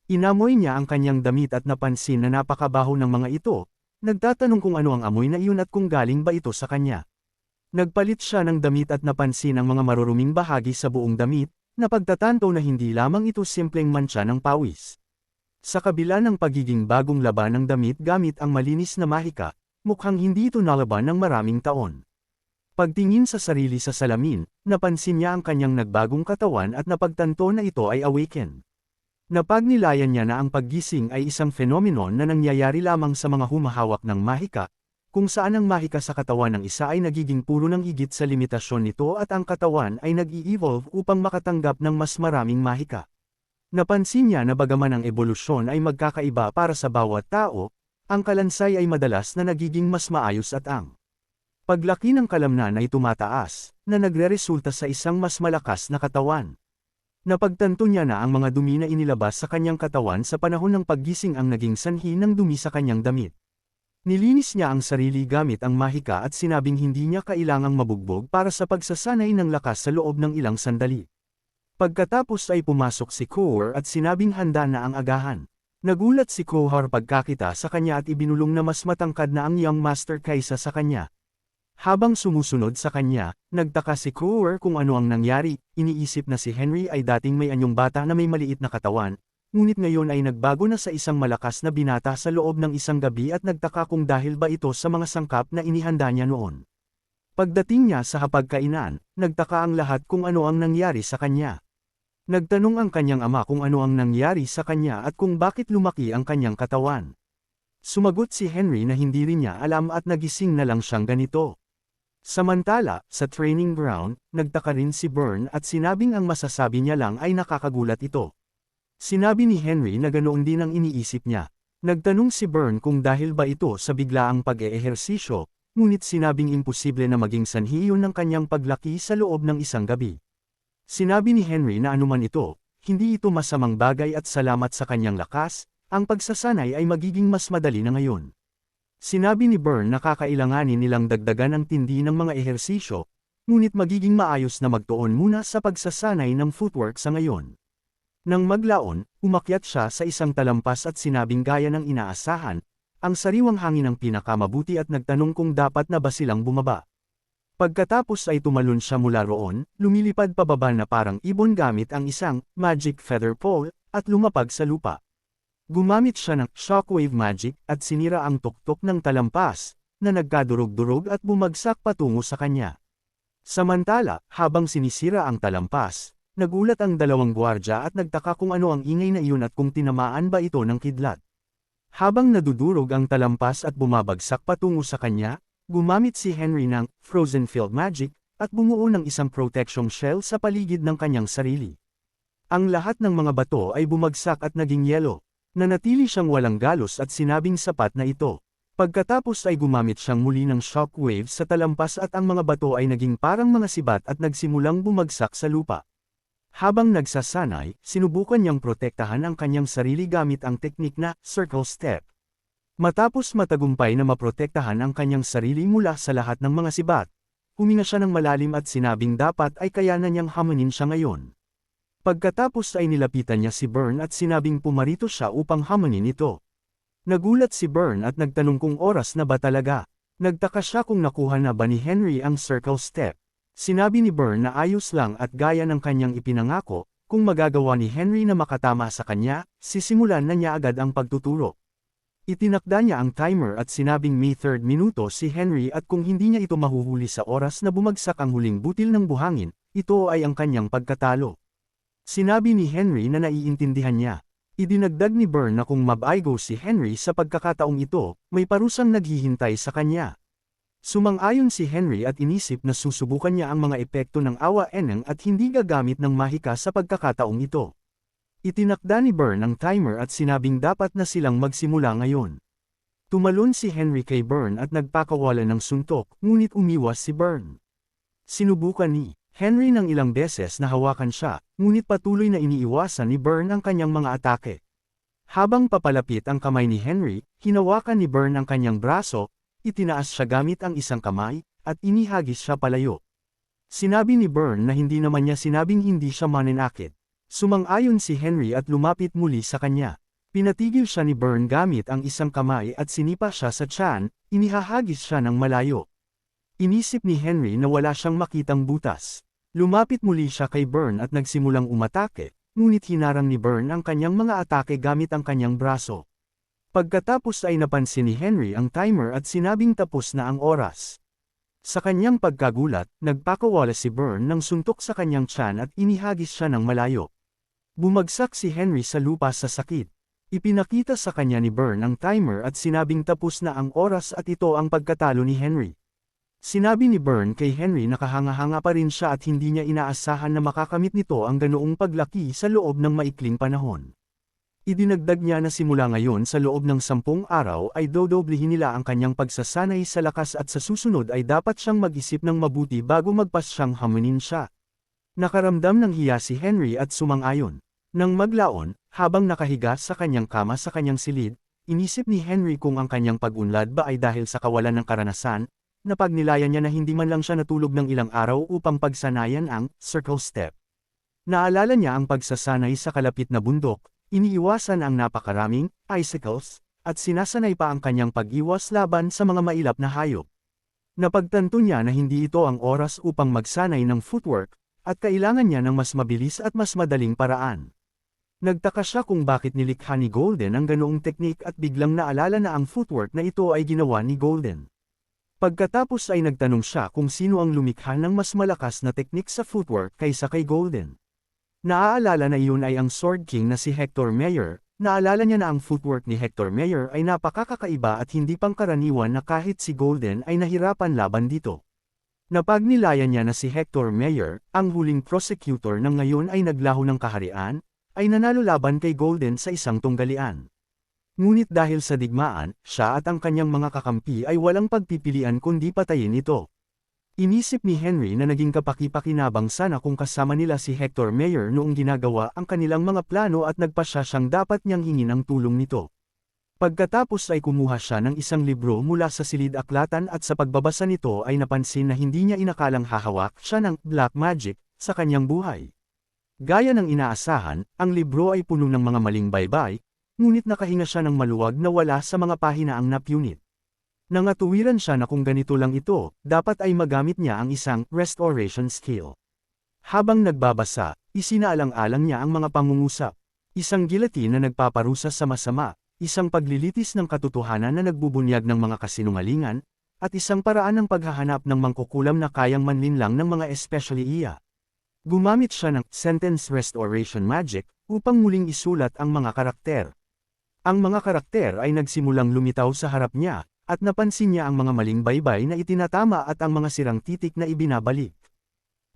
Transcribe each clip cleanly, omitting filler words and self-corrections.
Inamoy niya ang kanyang damit at napansin na napakabaho ng mga ito, nagtatanong kung ano ang amoy na iyon at kung galing ba ito sa kanya. Nagpalit siya ng damit at napansin ang mga maruruming bahagi sa buong damit, na pagtatanto na hindi lamang ito simpleng mantsa ng pawis. Sa kabila ng pagiging bagong laban ng damit gamit ang malinis na mahika, mukhang hindi ito nalaban ng maraming taon. Pagtingin sa sarili sa salamin, napansin niya ang kanyang nagbagong katawan at napagtanto na ito ay awaken. Napagnilayan niya na ang paggising ay isang phenomenon na nangyayari lamang sa mga humahawak ng mahika, kung saan ang mahika sa katawan ng isa ay nagiging puro ng higit sa limitasyon nito at ang katawan ay nag-i-evolve upang makatanggap ng mas maraming mahika. Napansin niya na bagaman ang ebolusyon ay magkakaiba para sa bawat tao, ang kalansay ay madalas na nagiging mas maayos at ang paglaki ng kalamnan ay tumataas, na nagreresulta sa isang mas malakas na katawan. Napagtanto niya na ang mga dumi na inilabas sa kanyang katawan sa panahon ng paggising ang naging sanhi ng dumi sa kanyang damit. Nilinis niya ang sarili gamit ang mahika at sinabing hindi niya kailangang mabugbog para sa pagsasanay ng lakas sa loob ng ilang sandali. Pagkatapos ay pumasok si Kohor at sinabing handa na ang agahan. Nagulat si Kohor pagkakita sa kanya at ibinulong na mas matangkad na ang young master kaysa sa kanya. Habang sumusunod sa kanya, nagtaka si Kohor kung ano ang nangyari, iniisip na si Henry ay dating may anyong bata na may maliit na katawan, ngunit ngayon ay nagbago na sa isang malakas na binata sa loob ng isang gabi at nagtaka kung dahil ba ito sa mga sangkap na inihanda niya noon. Pagdating niya sa hapagkainan, nagtaka ang lahat kung ano ang nangyari sa kanya. Nagtanong ang kanyang ama kung ano ang nangyari sa kanya at kung bakit lumaki ang kanyang katawan. Sumagot si Henry na hindi rin niya alam at nagising na lang siyang ganito. Samantala, sa training ground, nagtaka rin si Byrne at sinabing ang masasabi niya lang ay nakakagulat ito. Sinabi ni Henry na ganoon din ang iniisip niya. Nagtanong si Byrne kung dahil ba ito sa biglaang pag-eehersisyo, ngunit sinabing imposible na maging sanhi yun ng kanyang paglaki sa loob ng isang gabi. Sinabi ni Henry na anuman ito, hindi ito masamang bagay at salamat sa kanyang lakas, ang pagsasanay ay magiging mas madali na ngayon. Sinabi ni Byrne na kakailanganin nilang dagdagan ang tindi ng mga ehersisyo, ngunit magiging maayos na magtuon muna sa pagsasanay ng footwork sa ngayon. Nang maglaon, umakyat siya sa isang talampas at sinabing gaya ng inaasahan, ang sariwang hangin ang pinakamabuti at nagtanong kung dapat na ba silang bumaba. Pagkatapos ay tumalon siya mula roon, lumilipad pababa na parang ibon gamit ang isang magic feather pole, at lumapag sa lupa. Gumamit siya ng shockwave magic at sinira ang tuktok ng talampas, na nagkadurog-durog at bumagsak patungo sa kanya. Samantala, habang sinisira ang talampas, nagulat ang dalawang gwardya at nagtaka kung ano ang ingay na iyon at kung tinamaan ba ito ng kidlat. Habang nadudurog ang talampas at bumabagsak patungo sa kanya, gumamit si Henry ng frozen field magic at bumuo ng isang protection shell sa paligid ng kanyang sarili. Ang lahat ng mga bato ay bumagsak at naging yelo. Nanatili siyang walang galos at sinabing sapat na ito. Pagkatapos ay gumamit siyang muli ng shockwave sa talampas at ang mga bato ay naging parang mga sibat at nagsimulang bumagsak sa lupa. Habang nagsasanay, sinubukan niyang protektahan ang kanyang sarili gamit ang teknik na circle step. Matapos matagumpay na maprotektahan ang kanyang sarili mula sa lahat ng mga sibat, huminga siya ng malalim at sinabing dapat ay kayanan niyang hamunin siya ngayon. Pagkatapos ay nilapitan niya si Byrne at sinabing pumarito siya upang hamunin ito. Nagulat si Byrne at nagtanong kung oras na ba talaga. Nagtaka siya kung nakuha na ba ni Henry ang circle step. Sinabi ni Byrne na ayos lang at gaya ng kanyang ipinangako, kung magagawa ni Henry na makatama sa kanya, sisimulan na niya agad ang pagtuturo. Itinakda niya ang timer at sinabing may 3rd minuto si Henry at kung hindi niya ito mahuhuli sa oras na bumagsak ang huling butil ng buhangin, ito ay ang kanyang pagkatalo. Sinabi ni Henry na naiintindihan niya. Idinagdag ni Byrne na kung mabaigo si Henry sa pagkakataong ito, may parusang naghihintay sa kanya. Sumang-ayon si Henry at inisip na susubukan niya ang mga epekto ng awa eneng at hindi gagamit ng mahika sa pagkakataong ito. Itinakda ni Byrne ang timer at sinabing dapat na silang magsimula ngayon. Tumalon si Henry kay Byrne at nagpakawala ng suntok, ngunit umiwas si Byrne. Sinubukan ni Henry ng ilang beses na hawakan siya, ngunit patuloy na iniiwasan ni Byrne ang kanyang mga atake. Habang papalapit ang kamay ni Henry, hinawakan ni Byrne ang kanyang braso, itinaas siya gamit ang isang kamay, at inihagis siya palayo. Sinabi ni Byrne na hindi naman niya sinabing hindi siya mananakit. Sumang-ayon si Henry at lumapit muli sa kanya. Pinatigil siya ni Byrne gamit ang isang kamay at sinipa siya sa tiyan, inihahagis siya ng malayo. Inisip ni Henry na wala siyang makitang butas. Lumapit muli siya kay Byrne at nagsimulang umatake, ngunit hinarang ni Byrne ang kanyang mga atake gamit ang kanyang braso. Pagkatapos ay napansin ni Henry ang timer at sinabing tapos na ang oras. Sa kanyang pagkagulat, nagpakawala si Byrne ng suntok sa kanyang tiyan at inihagis siya ng malayo. Bumagsak si Henry sa lupa sa sakit. Ipinakita sa kanya ni Byrne ang timer at sinabing tapos na ang oras at ito ang pagkatalo ni Henry. Sinabi ni Byrne kay Henry na kahanga-hanga pa rin siya at hindi niya inaasahan na makakamit nito ang ganoong paglaki sa loob ng maikling panahon. Idinagdag niya na simula ngayon sa loob ng 10 araw ay dodoblihin nila ang kanyang pagsasanay sa lakas at sa susunod ay dapat siyang mag-isip ng mabuti bago magpasyang hamunin siya. Nakaramdam ng hiya si Henry at sumang-ayon. Nang maglaon, habang nakahiga sa kanyang kama sa kanyang silid, inisip ni Henry kung ang kanyang pag-unlad ba ay dahil sa kawalan ng karanasan, na pagnilayan niya na hindi man lang siya natulog ng ilang araw upang pagsanayan ang circle step. Naalala niya ang pagsasanay sa kalapit na bundok, iniiwasan ang napakaraming icicles, at sinasanay pa ang kanyang pag-iwas laban sa mga mailap na hayop. Napagtanto niya na hindi ito ang oras upang magsanay ng footwork, at kailangan niya ng mas mabilis at mas madaling paraan. Nagtaka siya kung bakit nilikha ni Golden ang ganoong teknik at biglang naalala na ang footwork na ito ay ginawa ni Golden. Pagkatapos ay nagtanong siya kung sino ang lumikha ng mas malakas na teknik sa footwork kaysa kay Golden. Naaalala na iyon ay ang Sword King na si Hector Meyer. Naalala niya na ang footwork ni Hector Meyer ay napakakaiba at hindi pangkaraniwan na kahit si Golden ay nahirapan laban dito. Napagnilayan niya na si Hector Meyer, ang huling prosecutor ng ngayon ay naglaho ng kaharian, ay nanalo laban kay Golden sa isang tunggalian. Ngunit dahil sa digmaan, siya at ang kanyang mga kakampi ay walang pagpipilian kundi patayin ito. Inisip ni Henry na naging kapaki-pakinabang sana kung kasama nila si Hector Meyer noong ginagawa ang kanilang mga plano at nagpasya siyang dapat niyang hingin ang tulong nito. Pagkatapos ay kumuha siya ng isang libro mula sa silid-aklatan at sa pagbabasa nito ay napansin na hindi niya inakalang hahawak siya ng black magic sa kanyang buhay. Gaya ng inaasahan, ang libro ay puno ng mga maling baybay, ngunit nakahinga siya ng maluwag na wala sa mga pahina ang napunit. Nangatuwiran siya na kung ganito lang ito, dapat ay magamit niya ang isang restoration skill. Habang nagbabasa, isinaalang-alang niya ang mga pangungusap. Isang gilati na nagpaparusa sa masama, isang paglilitis ng katotohanan na nagbubunyag ng mga kasinungalingan, at isang paraan ng paghahanap ng mangkukulam na kayang manlinlang ng mga especially iya. Gumamit siya ng sentence restoration magic upang muling isulat ang mga karakter. Ang mga karakter ay nagsimulang lumitaw sa harap niya, at napansin niya ang mga maling baybay na itinatama at ang mga sirang titik na ibinabalik.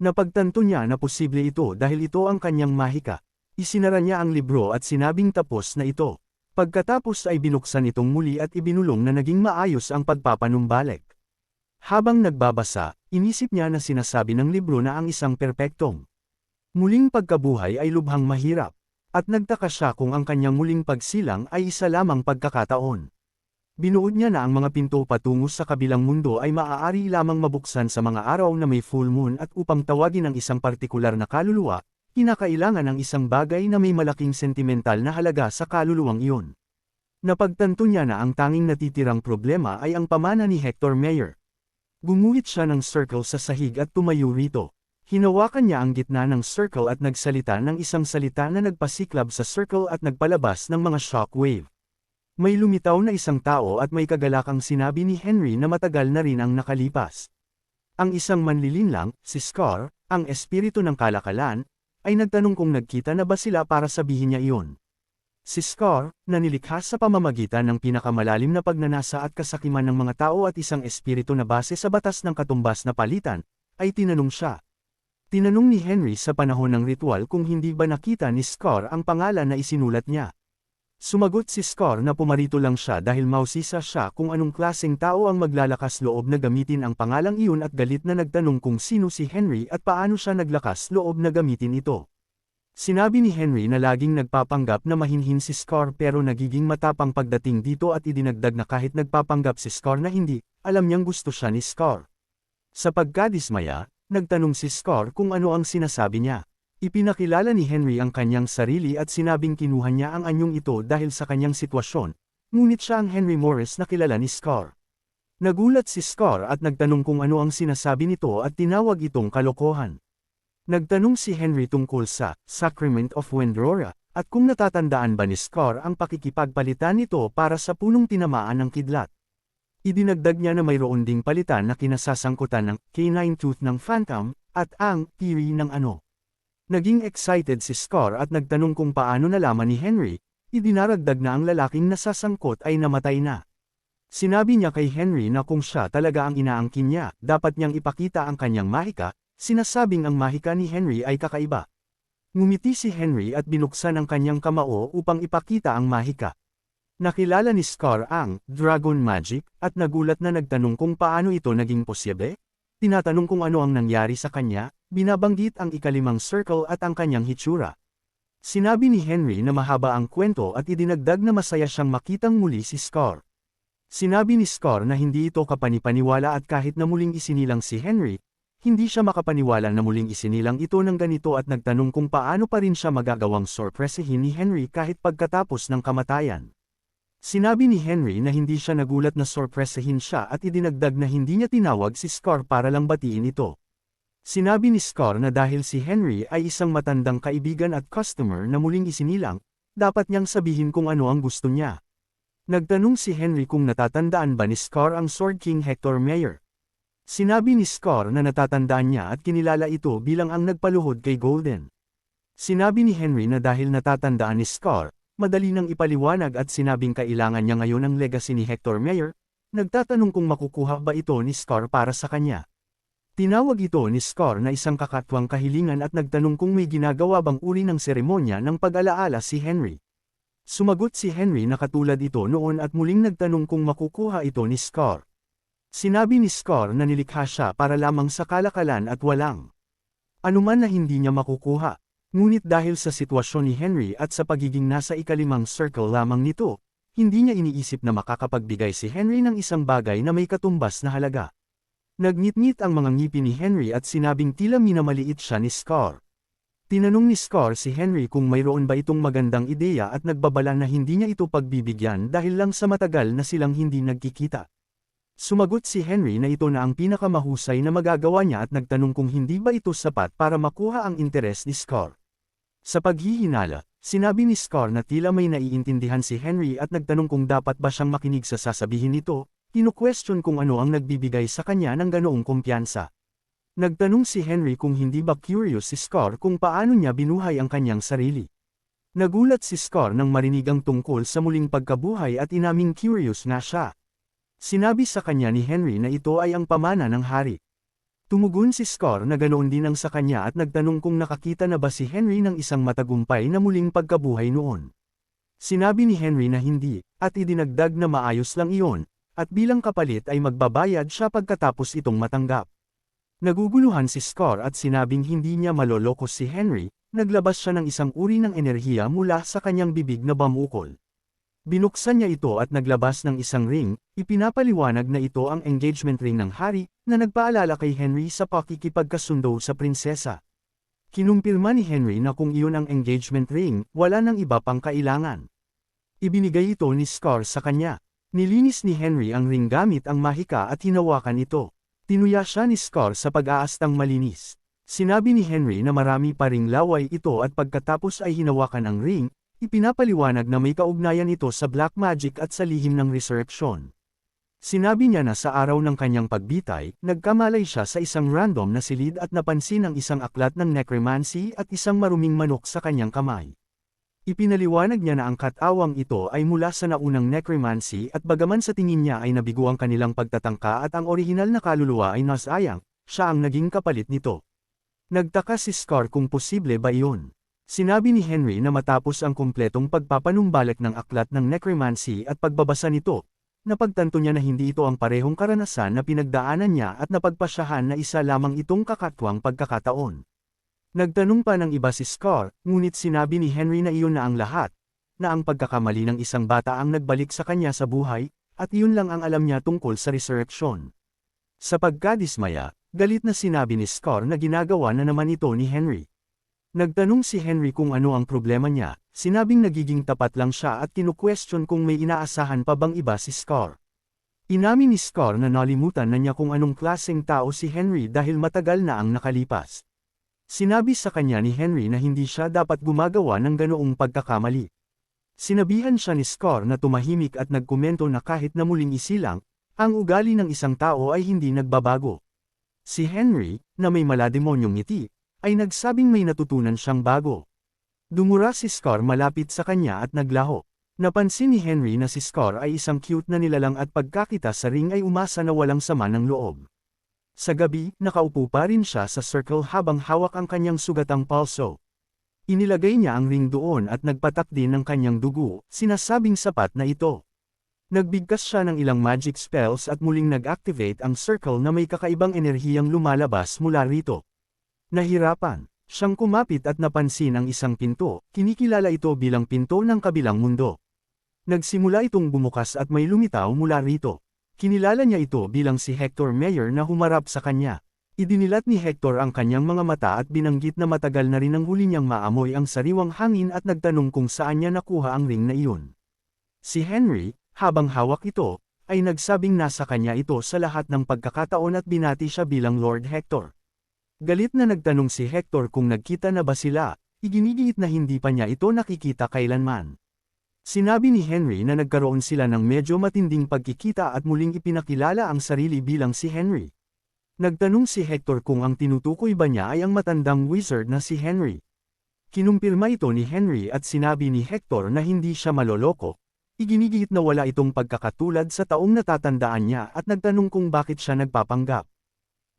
Napagtanto niya na posible ito dahil ito ang kanyang mahika. Isinara niya ang libro at sinabing tapos na ito. Pagkatapos ay binuksan itong muli at ibinulong na naging maayos ang pagpapanumbalik. Habang nagbabasa, inisip niya na sinasabi ng libro na ang isang perpektong muling pagkabuhay ay lubhang mahirap, at nagtaka siya kung ang kanyang muling pagsilang ay isa lamang pagkakataon. Binuod niya na ang mga pinto patungo sa kabilang mundo ay maaari lamang mabuksan sa mga araw na may full moon at upang tawagin ang isang partikular na kaluluwa, kinakailangan ng isang bagay na may malaking sentimental na halaga sa kaluluwang iyon. Napagtanto niya na ang tanging natitirang problema ay ang pamana ni Hector Meyer. Gumuhit siya ng circle sa sahig at tumayo rito. Hinawakan niya ang gitna ng circle at nagsalita ng isang salita na nagpasiklab sa circle at nagpalabas ng mga shockwave. May lumitaw na isang tao at may kagalakang sinabi ni Henry na matagal na rin ang nakalipas. Ang isang manlilinlang, si Scar, ang espiritu ng kalakalan, ay nagtanong kung nagkita na ba sila para sabihin niya iyon. Si Scar, na nilikha sa pamamagitan ng pinakamalalim na pagnanasa at kasakiman ng mga tao at isang espiritu na base sa batas ng katumbas na palitan, ay tinanong siya. Tinanong ni Henry sa panahon ng ritual kung hindi ba nakita ni Scar ang pangalan na isinulat niya. Sumagot si Scar na pumarito lang siya dahil mausisa siya kung anong klaseng tao ang maglalakas loob na gamitin ang pangalang iyon at galit na nagtanong kung sino si Henry at paano siya naglakas loob na gamitin ito. Sinabi ni Henry na laging nagpapanggap na mahinhin si Scar pero nagiging matapang pagdating dito at idinagdag na kahit nagpapanggap si Scar na hindi, alam niyang gusto siya ni Scar. Sa pagkadismaya, nagtanong si Scar kung ano ang sinasabi niya. Ipinakilala ni Henry ang kanyang sarili at sinabing kinuha niya ang anyong ito dahil sa kanyang sitwasyon, ngunit siya ang Henry Morris na kilala ni Scar. Nagulat si Scar at nagtanong kung ano ang sinasabi nito at tinawag itong kalokohan. Nagtanong si Henry tungkol sa Sacrament of Wendrora, at kung natatandaan ba ni Scar ang pakikipagpalitan nito para sa punong tinamaan ng kidlat. Idinagdag niya na mayroon ding palitan na kinasasangkutan ng canine tooth ng Phantom, at ang theory ng ano. Naging excited si Scar at nagtanong kung paano nalaman ni Henry, idinaragdag na ang lalaking nasasangkot ay namatay na. Sinabi niya kay Henry na kung siya talaga ang inaangkin niya, dapat niyang ipakita ang kanyang mahika, sinasabing ang mahika ni Henry ay kakaiba. Ngumiti si Henry at binuksan ang kanyang kamao upang ipakita ang mahika. Nakilala ni Scar ang Dragon Magic at nagulat na nagtanong kung paano ito naging posible. Tinatanong kung ano ang nangyari sa kanya, binabanggit ang ikalimang circle at ang kanyang hitsura. Sinabi ni Henry na mahaba ang kwento at idinagdag na masaya siyang makitang muli si Scar. Sinabi ni Scar na hindi ito kapanipaniwala at kahit na muling isinilang si Henry, hindi siya makapaniwala na muling isinilang ito ng ganito at nagtanong kung paano pa rin siya magagawang sorpresahin ni Henry kahit pagkatapos ng kamatayan. Sinabi ni Henry na hindi siya nagulat na sorpresahin siya at idinagdag na hindi niya tinawag si Scar para lang batiin ito. Sinabi ni Scar na dahil si Henry ay isang matandang kaibigan at customer na muling isinilang, dapat niyang sabihin kung ano ang gusto niya. Nagtanong si Henry kung natatandaan ba ni Scar ang Sword King Hector Mayer. Sinabi ni Scar na natatandaan niya at kinilala ito bilang ang nagpaluhod kay Golden. Sinabi ni Henry na dahil natatandaan ni Scar, madali nang ipaliwanag at sinabing kailangan niya ngayon ang legacy ni Hector Mayer, nagtatanong kung makukuha ba ito ni Scar para sa kanya. Tinawag ito ni Scar na isang kakatwang kahilingan at nagtanong kung may ginagawa bang uri ng seremonya ng pag-alaala si Henry. Sumagot si Henry na katulad ito noon at muling nagtanong kung makukuha ito ni Scar. Sinabi ni Scar na nilikha siya para lamang sa kalakalan at walang anuman na hindi niya makukuha. Ngunit dahil sa sitwasyon ni Henry at sa pagiging nasa ikalimang circle lamang nito, hindi niya iniisip na makakapagbigay si Henry ng isang bagay na may katumbas na halaga. Nagngit-ngit ang mga ngipin ni Henry at sinabing tila minamaliit siya ni Scar. Tinanong ni Scar si Henry kung mayroon ba itong magandang ideya at nagbabala na hindi niya ito pagbibigyan dahil lang sa matagal na silang hindi nagkikita. Sumagot si Henry na ito na ang pinakamahusay na magagawa niya at nagtanong kung hindi ba ito sapat para makuha ang interes ni Scar. Sa paghihinala, sinabi ni Scar na tila may naiintindihan si Henry at nagtanong kung dapat ba siyang makinig sa sasabihin nito, kinu-question kung ano ang nagbibigay sa kanya ng ganoong kumpiyansa. Nagtanong si Henry kung hindi ba curious si Scar kung paano niya binuhay ang kanyang sarili. Nagulat si Scar nang marinig ang tungkol sa muling pagkabuhay at inaming curious na siya. Sinabi sa kanya ni Henry na ito ay ang pamana ng hari. Tumugon si Scar na ganoon din ang sa kanya at nagtanong kung nakakita na ba si Henry ng isang matagumpay na muling pagkabuhay noon. Sinabi ni Henry na hindi, at idinagdag na maayos lang iyon, at bilang kapalit ay magbabayad siya pagkatapos itong matanggap. Naguguluhan si Scar at sinabing hindi niya malolokos si Henry, naglabas siya ng isang uri ng enerhiya mula sa kanyang bibig na bamukol. Binuksan niya ito at naglabas ng isang ring, ipinapaliwanag na ito ang engagement ring ng hari, na nagpaalala kay Henry sa pakikipagkasundo sa prinsesa. Kinumpirma ni Henry na kung iyon ang engagement ring, wala nang iba pang kailangan. Ibinigay ito ni Scar sa kanya. Nilinis ni Henry ang ring gamit ang mahika at hinawakan ito. Tinuya siya ni Scar sa pag-aastang malinis. Sinabi ni Henry na marami pa ring laway ito at pagkatapos ay hinawakan ang ring, ipinapaliwanag na may kaugnayan ito sa black magic at sa lihim ng resurrection. Sinabi niya na sa araw ng kanyang pagbitay, nagkamalay siya sa isang random na silid at napansin ang isang aklat ng necromancy at isang maruming manok sa kanyang kamay. Ipinaliwanag niya na ang katawang ito ay mula sa naunang necromancy at bagaman sa tingin niya ay nabigo ang kanilang pagtatangka at ang orihinal na kaluluwa ay nasayang, siya ang naging kapalit nito. Nagtaka si Scar kung posible ba iyon. Sinabi ni Henry na matapos ang kumpletong pagpapanumbalik ng aklat ng necromancy at pagbabasa nito, napagtanto niya na hindi ito ang parehong karanasan na pinagdaanan niya at napagpasyahan na isa lamang itong kakatwang pagkakataon. Nagtanong pa ng iba si Scar, ngunit sinabi ni Henry na iyon na ang lahat, na ang pagkakamali ng isang bata ang nagbalik sa kanya sa buhay, at iyon lang ang alam niya tungkol sa resurrection. Sa pagkadismaya, galit na sinabi ni Scar na ginagawa na naman ito ni Henry. Nagtanong si Henry kung ano ang problema niya, sinabing nagiging tapat lang siya at kinu-question kung may inaasahan pa bang iba si Scar. Inamin ni Scar na nalimutan na niya kung anong klaseng tao si Henry dahil matagal na ang nakalipas. Sinabi sa kanya ni Henry na hindi siya dapat gumagawa ng ganoong pagkakamali. Sinabihan siya ni Scar na tumahimik at nagkomento na kahit na muling isilang, ang ugali ng isang tao ay hindi nagbabago. Si Henry, na may malademonyong ngiti, ay nagsabing may natutunan siyang bago. Dumura si Scar malapit sa kanya at naglaho. Napansin ni Henry na si Scar ay isang cute na nilalang at pagkakita sa ring ay umasa na walang sama ng loob. Sa gabi, nakaupo pa rin siya sa circle habang hawak ang kanyang sugatang palso. Inilagay niya ang ring doon at nagpatak din ng kanyang dugo, sinasabing sapat na ito. Nagbigkas siya ng ilang magic spells at muling nag-activate ang circle na may kakaibang enerhiyang lumalabas mula rito. Nahirapan siyang kumapit at napansin ang isang pinto, kinikilala ito bilang pinto ng kabilang mundo. Nagsimula itong bumukas at may lumitaw mula rito. Kinilala niya ito bilang si Hector Mayer na humarap sa kanya. Idinilat ni Hector ang kanyang mga mata at binanggit na matagal na rin ang huli niyang maamoy ang sariwang hangin at nagtanong kung saan niya nakuha ang ring na iyon. Si Henry, habang hawak ito, ay nagsabing nasa kanya ito sa lahat ng pagkakataon at binati siya bilang Lord Hector. Galit na nagtanong si Hector kung nagkita na ba sila, iginigiit na hindi pa niya ito nakikita kailanman. Sinabi ni Henry na nagkaroon sila ng medyo matinding pagkikita at muling ipinakilala ang sarili bilang si Henry. Nagtanong si Hector kung ang tinutukoy ba niya ay ang matandang wizard na si Henry. Kinumpirma ito ni Henry at sinabi ni Hector na hindi siya maloloko. Iginigiit na wala itong pagkakatulad sa taong natatandaan niya at nagtanong kung bakit siya nagpapanggap.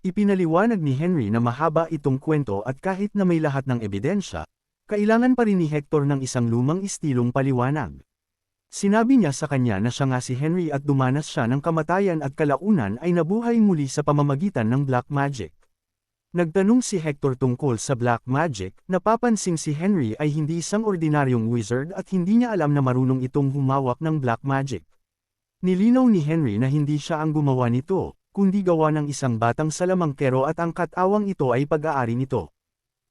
Ipinaliwanag ni Henry na mahaba itong kwento at kahit na may lahat ng ebidensya, kailangan pa rin ni Hector ng isang lumang istilong paliwanag. Sinabi niya sa kanya na siya nga si Henry at dumanas siya ng kamatayan at kalaunan ay nabuhay muli sa pamamagitan ng black magic. Nagtanong si Hector tungkol sa black magic, napapansing si Henry ay hindi isang ordinaryong wizard at hindi niya alam na marunong itong humawak ng black magic. Nilinaw ni Henry na hindi siya ang gumawa nito, kundi gawa ng isang batang salamangkero at ang katawang ito ay pag-aari nito.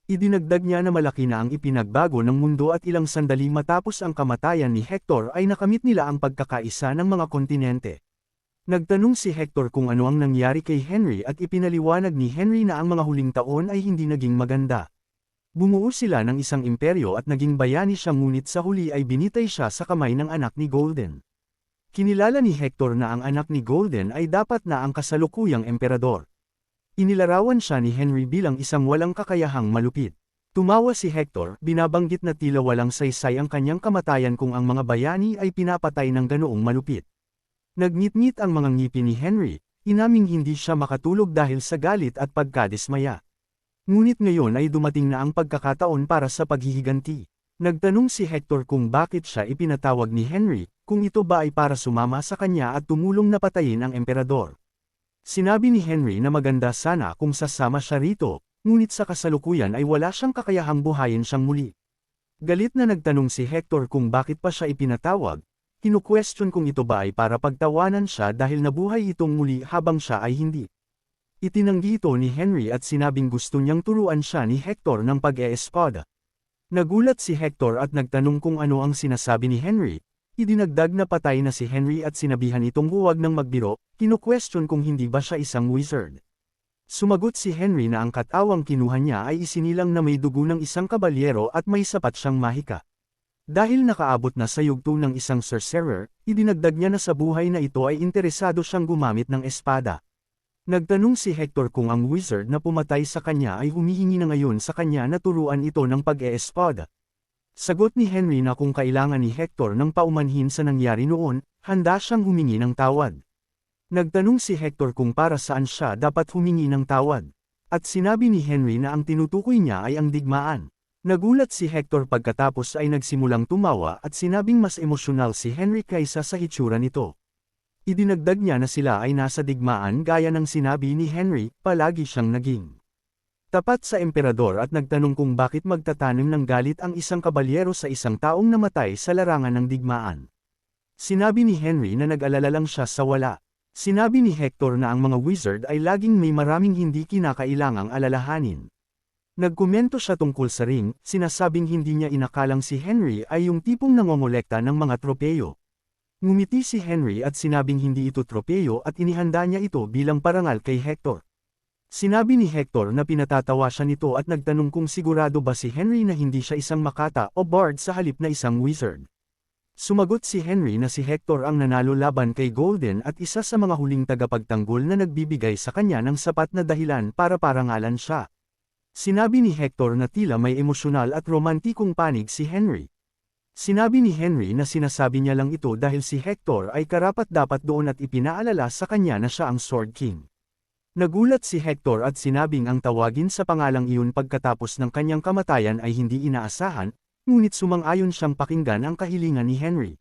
Idinagdag niya na malaki na ang ipinagbago ng mundo at ilang sandali matapos ang kamatayan ni Hector ay nakamit nila ang pagkakaisa ng mga kontinente. Nagtanong si Hector kung ano ang nangyari kay Henry at ipinaliwanag ni Henry na ang mga huling taon ay hindi naging maganda. Bumuo sila ng isang imperyo at naging bayani siya ngunit sa huli ay binitay siya sa kamay ng anak ni Golden. Kinilala ni Hector na ang anak ni Golden ay dapat na ang kasalukuyang emperador. Inilarawan siya ni Henry bilang isang walang kakayahang malupit. Tumawa si Hector, binabanggit na tila walang saysay ang kanyang kamatayan kung ang mga bayani ay pinapatay ng ganoong malupit. Nagngit-ngit ang mga ngipin ni Henry, inaming hindi siya makatulog dahil sa galit at pagkadismaya. Ngunit ngayon ay dumating na ang pagkakataon para sa paghihiganti. Nagtanong si Hector kung bakit siya ipinatawag ni Henry, kung ito ba ay para sumama sa kanya at tumulong na patayin ang emperador. Sinabi ni Henry na maganda sana kung sasama siya rito, ngunit sa kasalukuyan ay wala siyang kakayahang buhayin siyang muli. Galit na nagtanong si Hector kung bakit pa siya ipinatawag, kinu-question kung ito ba ay para pagtawanan siya dahil nabuhay itong muli habang siya ay hindi. Itinanggi ito ni Henry at sinabing gusto niyang turuan siya ni Hector ng pag-eespada. Nagulat si Hector at nagtanong kung ano ang sinasabi ni Henry. Idinagdag na patay na si Henry at sinabihan itong huwag nang magbiro, kinu-question kung hindi ba siya isang wizard. Sumagot si Henry na ang katawang kinuha niya ay isinilang na may dugo ng isang kabalyero at may sapat siyang mahika. Dahil nakaabot na sa yugto ng isang sorcerer, idinagdag niya na sa buhay na ito ay interesado siyang gumamit ng espada. Nagtanong si Hector kung ang wizard na pumatay sa kanya ay humihingi na ngayon sa kanya na turuan ito ng pag-eespada. Sagot ni Henry na kung kailangan ni Hector ng paumanhin sa nangyari noon, handa siyang humingi ng tawad. Nagtanong si Hector kung para saan siya dapat humingi ng tawad. At sinabi ni Henry na ang tinutukoy niya ay ang digmaan. Nagulat si Hector pagkatapos ay nagsimulang tumawa at sinabing mas emosyonal si Henry kaysa sa hitsura nito. Idinagdag niya na sila ay nasa digmaan gaya ng sinabi ni Henry, palagi siyang naging tapat sa emperador at nagtanong kung bakit magtatanim ng galit ang isang kabalyero sa isang taong namatay sa larangan ng digmaan. Sinabi ni Henry na nag-alala lang siya sa wala. Sinabi ni Hector na ang mga wizard ay laging may maraming hindi kinakailangang alalahanin. Nagkomento siya tungkol sa ring, sinasabing hindi niya inakalang si Henry ay yung tipong nangongolekta ng mga tropeyo. Ngumiti si Henry at sinabing hindi ito tropeyo at inihanda niya ito bilang parangal kay Hector. Sinabi ni Hector na pinatatawa siya nito at nagtanong kung sigurado ba si Henry na hindi siya isang makata o bard sa halip na isang wizard. Sumagot si Henry na si Hector ang nanalo laban kay Golden at isa sa mga huling tagapagtanggol na nagbibigay sa kanya ng sapat na dahilan para parangalan siya. Sinabi ni Hector na tila may emosyonal at romantikong panig si Henry. Sinabi ni Henry na sinasabi niya lang ito dahil si Hector ay karapat-dapat doon at ipinaalala sa kanya na siya ang Sword King. Nagulat si Hector at sinabing ang tawagin sa pangalang iyon pagkatapos ng kanyang kamatayan ay hindi inaasahan, ngunit sumang-ayon siyang pakinggan ang kahilingan ni Henry.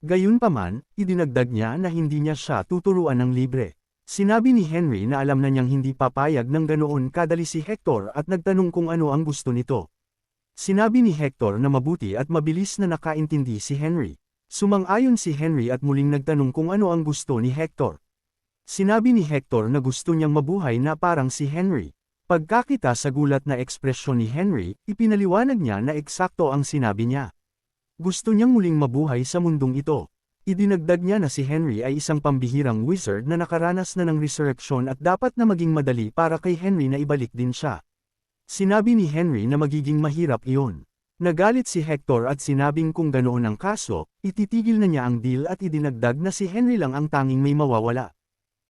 Gayunpaman, idinagdag niya na hindi niya siya tuturuan ng libre. Sinabi ni Henry na alam na niyang hindi papayag ng ganoon kadali si Hector at nagtanong kung ano ang gusto nito. Sinabi ni Hector na mabuti at mabilis na nakaintindi si Henry. Sumang-ayon si Henry at muling nagtanong kung ano ang gusto ni Hector. Sinabi ni Hector na gusto niyang mabuhay na parang si Henry. Pagkakita sa gulat na ekspresyon ni Henry, ipinaliwanag niya na eksakto ang sinabi niya. Gusto niyang muling mabuhay sa mundong ito. Idinagdag niya na si Henry ay isang pambihirang wizard na nakaranas na ng resurrection at dapat na maging madali para kay Henry na ibalik din siya. Sinabi ni Henry na magiging mahirap iyon. Nagalit si Hector at sinabing kung ganoon ang kaso, ititigil na niya ang deal at idinagdag na si Henry lang ang tanging may mawawala.